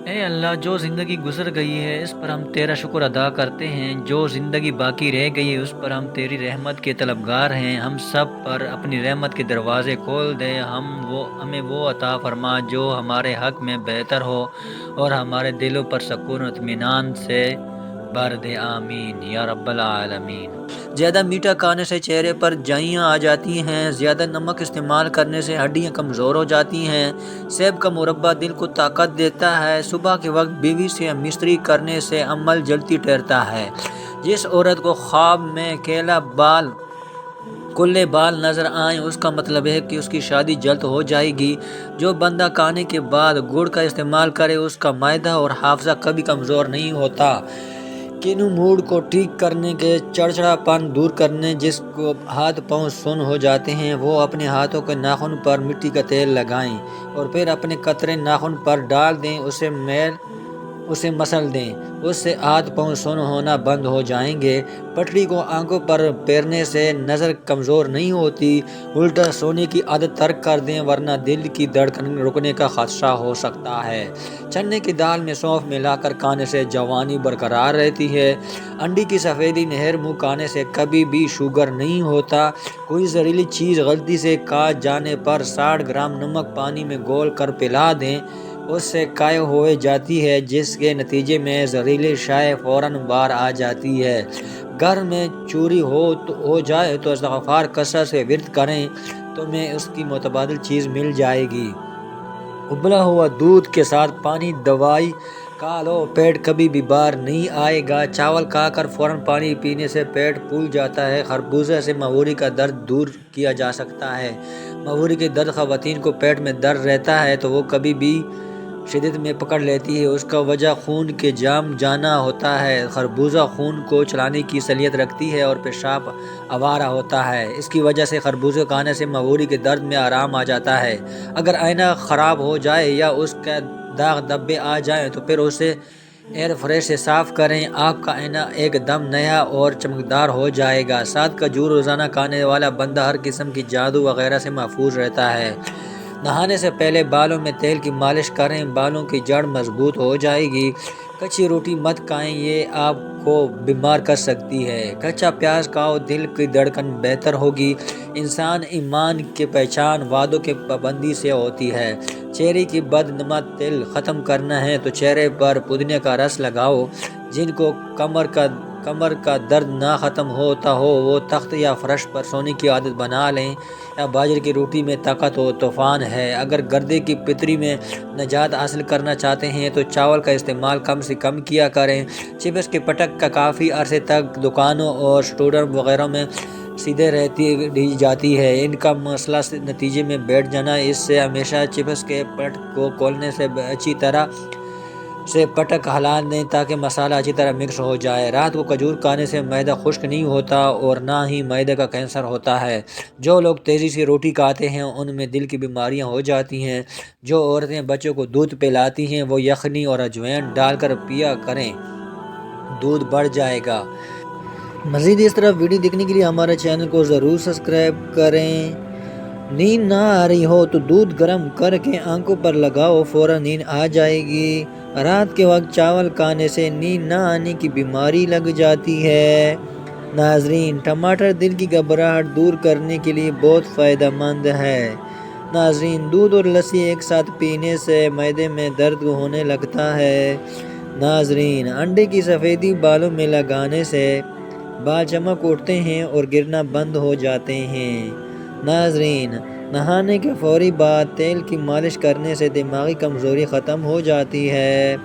اے اللہ، جو زندگی گزر گئی ہے اس پر ہم تیرا شکر ادا کرتے ہیں، جو زندگی باقی رہ گئی ہے اس پر ہم تیری رحمت کے طلبگار ہیں۔ ہم سب پر اپنی رحمت کے دروازے کھول دے، ہمیں وہ عطا فرما جو ہمارے حق میں بہتر ہو اور ہمارے دلوں پر سکون و اطمینان سے بھر دے۔ آمین یا رب العالمین۔ زیادہ میٹھا کھانے سے چہرے پر جائیاں آ جاتی ہیں، زیادہ نمک استعمال کرنے سے ہڈیاں کمزور ہو جاتی ہیں، سیب کا مربع دل کو طاقت دیتا ہے، صبح کے وقت بیوی سے مستری کرنے سے عمل جلدی ٹھہرتا ہے۔ جس عورت کو خواب میں کلے بال نظر آئیں اس کا مطلب ہے کہ اس کی شادی جلد ہو جائے گی۔ جو بندہ کھانے کے بعد گڑ کا استعمال کرے اس کا معدہ اور حافظہ کبھی کمزور نہیں ہوتا۔ کینو موڈ کو ٹھیک کرنے کے چڑچڑا پن دور کرنے، جس کو ہاتھ پاؤں سن ہو جاتے ہیں وہ اپنے ہاتھوں کے ناخن پر مٹی کا تیل لگائیں اور پھر اپنے قطرے ناخن پر ڈال دیں، اسے مسل دیں، اس سے ہاتھ پاؤں سن ہونا بند ہو جائیں گے۔ پٹڑی کو آنکھوں پر پھیرنے سے نظر کمزور نہیں ہوتی۔ الٹا سونے کی عادت ترک کر دیں ورنہ دل کی دھڑکن رکنے کا خدشہ ہو سکتا ہے۔ چنے کی دال میں سونف ملا کر کھانے سے جوانی برقرار رہتی ہے۔ انڈی کی سفیدی نہر منہ کھانے سے کبھی بھی شوگر نہیں ہوتا۔ کوئی زہریلی چیز غلطی سے کھا جانے پر 60 گرام نمک پانی میں گھول کر پلا دیں، اس سے قے ہو جاتی ہے، جس کے نتیجے میں زہریلی شے فوراً باہر آ جاتی ہے۔ گھر میں چوری ہو جائے تو استغفار کثرت سے ورد کریں، تمہیں اس کی متبادل چیز مل جائے گی۔ ابلا ہوا دودھ کے ساتھ پانی دوائی کھا لو، پیٹ کبھی بھی باہر نہیں آئے گا۔ چاول کھا کر فوراً پانی پینے سے پیٹ پھول جاتا ہے۔ خربوزے سے موہری کا درد دور کیا جا سکتا ہے۔ موہری کے درد خواتین کو پیٹ میں درد رہتا ہے تو وہ کبھی بھی شدت میں پکڑ لیتی ہے، اس کا وجہ خون کے جام جانا ہوتا ہے۔ خربوزہ خون کو چلانے کی صلاحیت رکھتی ہے اور پیشاب آورہ ہوتا ہے، اس کی وجہ سے خربوزے کھانے سے موہری کے درد میں آرام آ جاتا ہے۔ اگر آئینہ خراب ہو جائے یا اس کے داغ دھبے آ جائیں تو پھر اسے ایئر فریش سے صاف کریں، آپ کا آئینہ ایک دم نیا اور چمکدار ہو جائے گا۔ 7 کھجور روزانہ کھانے والا بندہ ہر قسم کی جادو وغیرہ سے محفوظ رہتا ہے۔ نہانے سے پہلے بالوں میں تیل کی مالش کریں، بالوں کی جڑ مضبوط ہو جائے گی۔ کچی روٹی مت کھائیں، یہ آپ کو بیمار کر سکتی ہے۔ کچا پیاز کھاؤ، دل کی دھڑکن بہتر ہوگی۔ انسان ایمان کی پہچان وعدوں کی پابندی سے ہوتی ہے۔ چہرے کی بدنما تل ختم کرنا ہے تو چہرے پر پودینے کا رس لگاؤ۔ جن کو کمر کا درد نہ ختم ہوتا ہو وہ تخت یا فرش پر سونے کی عادت بنا لیں، یا باجرے کی روٹی میں طاقت و طوفان ہے۔ اگر گردے کی پتری میں نجات حاصل کرنا چاہتے ہیں تو چاول کا استعمال کم سے کم کیا کریں۔ چپس کے پٹک کا کافی عرصے تک دکانوں اور اسٹور وغیرہ میں سیدھے رہتی جاتی ہے، ان کا مسئلہ نتیجے میں بیٹھ جانا۔ اس سے ہمیشہ چپس کے پٹک کو کھولنے سے اچھی طرح سے پٹک ہلا دیں تاکہ مسالہ اچھی طرح مکس ہو جائے۔ رات کو کھجور کھانے سے معدہ خشک نہیں ہوتا اور نہ ہی معدے کا کینسر ہوتا ہے۔ جو لوگ تیزی سے روٹی کھاتے ہیں ان میں دل کی بیماریاں ہو جاتی ہیں۔ جو عورتیں بچوں کو دودھ پلاتی ہیں وہ یخنی اور اجوائن ڈال کر پیا کریں، دودھ بڑھ جائے گا۔ مزید اس طرح ویڈیو دیکھنے کے لیے ہمارے چینل کو ضرور سبسکرائب کریں۔ نیند نہ آ رہی ہو تو دودھ گرم کر کے آنکھوں پر لگاؤ، فوراً نیند آ جائے گی۔ رات کے وقت چاول کھانے سے نیند نہ آنے کی بیماری لگ جاتی ہے۔ ناظرین، ٹماٹر دل کی گھبراہٹ دور کرنے کے لیے بہت فائدہ مند ہے۔ ناظرین، دودھ اور لسی ایک ساتھ پینے سے معدے میں درد ہونے لگتا ہے۔ ناظرین، انڈے کی سفیدی بالوں میں لگانے سے بال چمک اٹھتے ہیں اور گرنا بند ہو جاتے ہیں۔ ناظرین، نہانے کے فوری بعد تیل کی مالش کرنے سے دماغی کمزوری ختم ہو جاتی ہے۔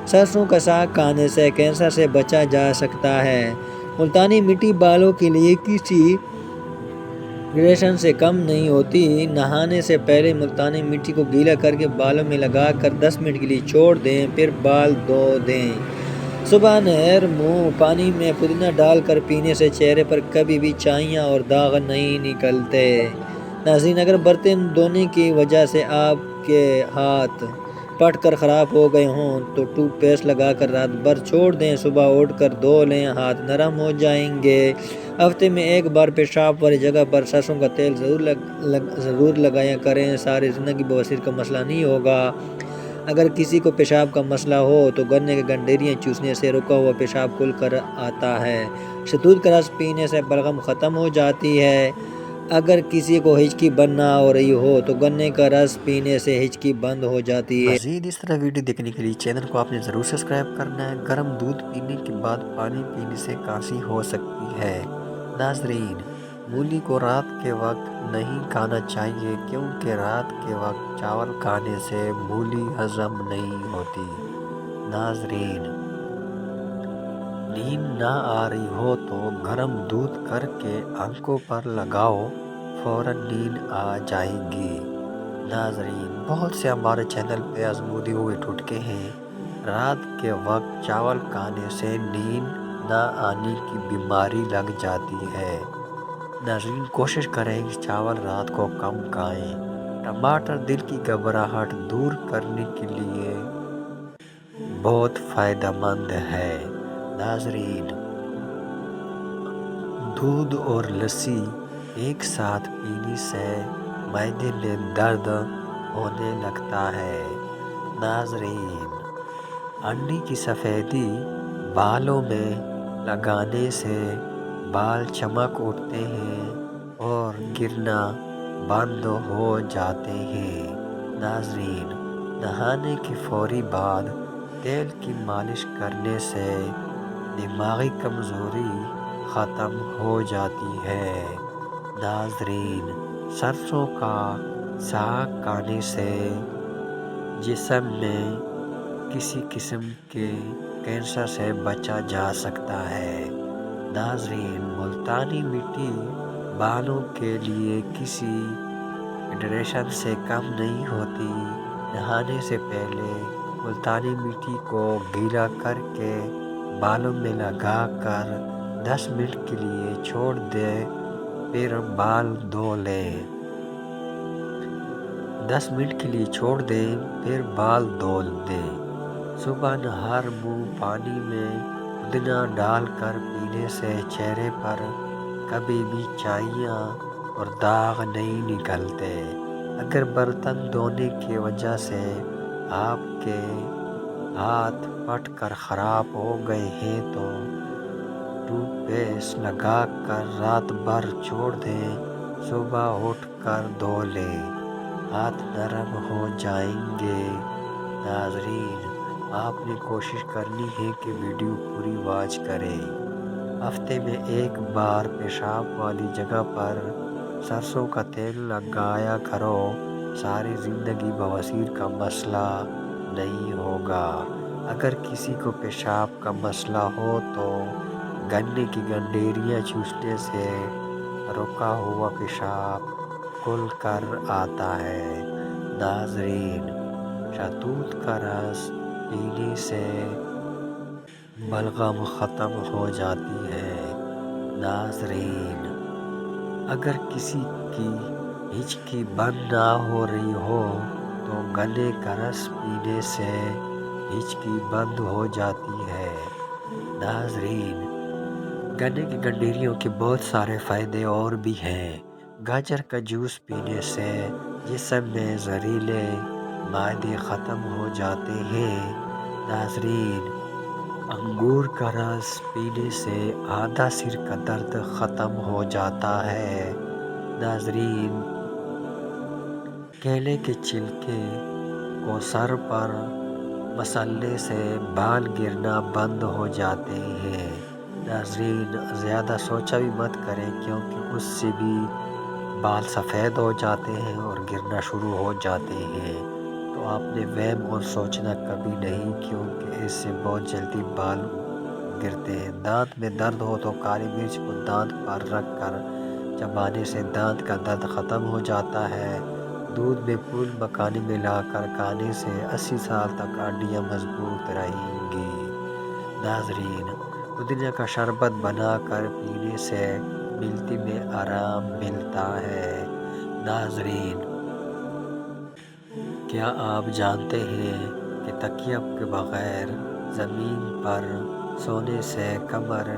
سرسوں کا ساگ کھانے سے کینسر سے بچا جا سکتا ہے۔ ملتانی مٹی بالوں کے لیے کسی گریشن سے کم نہیں ہوتی۔ نہانے سے پہلے ملتانی مٹی کو گیلا کر کے بالوں میں لگا کر 10 منٹ کے لیے چھوڑ دیں، پھر بال دھو دیں۔ صبح نہر منہ پانی میں پودینہ ڈال کر پینے سے چہرے پر کبھی بھی چائیاں اور داغ نہیں نکلتے۔ ناظرین، اگر برتن دھونے کی وجہ سے آپ کے ہاتھ پٹ کر خراب ہو گئے ہوں تو ٹوتھ پیسٹ لگا کر رات بھر چھوڑ دیں، صبح اٹھ کر دھو لیں، ہاتھ نرم ہو جائیں گے۔ ہفتے میں ایک بار پیشاب والی جگہ پر سرسوں کا تیل ضرور لگایا کریں، ساری زندگی بواسیر کا مسئلہ نہیں ہوگا۔ اگر کسی کو پیشاب کا مسئلہ ہو تو گنے کی گنڈیریاں چوسنے سے رکا ہوا پیشاب کھل کر آتا ہے۔ شہتوت کا رس پینے سے بلغم ختم ہو جاتی ہے۔ اگر کسی کو ہچکی بند نہ ہو رہی ہو تو گنے کا رس پینے سے ہچکی بند ہو جاتی ہے۔ مزید اس طرح ویڈیو دیکھنے کے لیے چینل کو آپ نے ضرور سبسکرائب کرنا ہے۔ گرم دودھ پینے کے بعد پانی پینے سے کھانسی ہو سکتی ہے۔ ناظرین، مولی کو رات کے وقت نہیں کھانا چاہیے کیونکہ رات کے وقت چاول کھانے سے مولی ہضم نہیں ہوتی۔ ناظرین، نیند نہ آ رہی ہو تو گرم دودھ کر کے آنکھوں پر لگاؤ، فوراً نیند آ جائے گی۔ ناظرین، بہت سے ہمارے چینل پہ آزمودے ہوئے ٹوٹکے ہیں۔ رات کے وقت چاول کھانے سے نیند نہ آنے کی بیماری لگ جاتی ہے۔ ناظرین، کوشش کریں کہ چاول رات کو کم کھائیں۔ ٹماٹر دل کی گھبراہٹ دور کرنے کے لیے بہت فائدہ مند ہے۔ ناظرین، دودھ اور لسی ایک ساتھ پینے سے معدے میں درد ہونے لگتا ہے۔ ناظرین، انڈے کی سفیدی بالوں میں لگانے سے بال چمک اٹھتے ہیں اور گرنا بند ہو جاتے ہیں۔ ناظرین، نہانے کے فوری بعد تیل کی مالش کرنے سے دماغی کمزوری ختم ہو جاتی ہے۔ ناظرین، سرسوں کا ساگ کھانے سے جسم میں کسی قسم کے کینسر سے بچا جا سکتا ہے۔ ناظرین، ملتانی مٹی بالوں کے لیے کسی ہائیڈریشن سے کم نہیں ہوتی۔ نہانے سے پہلے ملتانی مٹی کو گیلا کر کے بالوں میں لگا کر 10 منٹ کے لیے چھوڑ دیں، پھر بال دھو لیں۔ 10 منٹ کے لیے چھوڑ دیں، پھر بال دھو دیں۔ صبح نہار منہ پانی میں پودینہ ڈال کر پینے سے چہرے پر کبھی بھی چائیاں اور داغ نہیں نکلتے۔ اگر برتن دھونے کی وجہ سے آپ کے ہاتھ پھٹ کر خراب ہو گئے ہیں تو ٹوتھ پیسٹ لگا کر رات بھر چھوڑ دیں، صبح اٹھ کر دھو لیں، ہاتھ نرم ہو جائیں گے۔ ناظرین، آپ نے کوشش کرنی ہے کہ ویڈیو پوری واچ کریں۔ ہفتے میں ایک بار پیشاب والی جگہ پر سرسوں کا تیل لگایا کرو، ساری زندگی بواسیر کا مسئلہ نہیں ہوگا۔ اگر کسی کو پیشاب کا مسئلہ ہو تو گنے کی گنڈیریاں چوسنے سے رکا ہوا پیشاب کھل کر آتا ہے۔ ناظرین، شہتوت کا رس پینے سے بلغم ختم ہو جاتی ہے۔ ناظرین، اگر کسی کی ہچکی بند نہ ہو رہی ہو تو گنے کا رس پینے سے ہچکی بند ہو جاتی ہے۔ ناظرین، گنے کی گنڈیریوں کے بہت سارے فائدے اور بھی ہیں۔ گاجر کا جوس پینے سے جسم میں زہریلے مادے ختم ہو جاتے ہیں۔ ناظرین، انگور کا رس پینے سے آدھا سر کا درد ختم ہو جاتا ہے۔ ناظرین، کیلے کے چھلکے کو سر پر مسلنے سے بال گرنا بند ہو جاتے ہیں۔ ناظرین، زیادہ سوچا بھی مت کریں کیونکہ اس سے بھی بال سفید ہو جاتے ہیں اور گرنا شروع ہو جاتے ہیں، تو آپ نے وہم اور سوچنا کبھی نہیں کیونکہ اس سے بہت جلدی بال گرتے ہیں۔ دانت میں درد ہو تو کالی مرچ کو دانت پر رکھ کر چبانے سے دانت کا درد ختم ہو جاتا ہے۔ دودھ میں پھول مکھانے ملا کر کھانے سے 80 سال تک ہڈیاں مضبوط رہیں گی۔ ناظرین، پودینہ کا شربت بنا کر پینے سے ملتی میں آرام ملتا ہے۔ ناظرین، کیا آپ جانتے ہیں کہ تکیہ کے بغیر زمین پر سونے سے کمر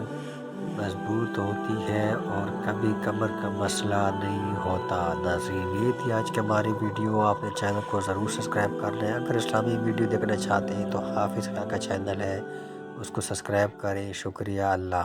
مضبوط ہوتی ہے اور کبھی کمر کا مسئلہ نہیں ہوتا۔ ناظرین یہ تھی آج کی ہماری ویڈیو، آپ نے چینل کو ضرور سبسکرائب کر لیں۔ اگر اسلامی ویڈیو دیکھنا چاہتے ہیں تو حافظ خان کا چینل ہے، اس کو سبسکرائب کریں۔ شکریہ، اللہ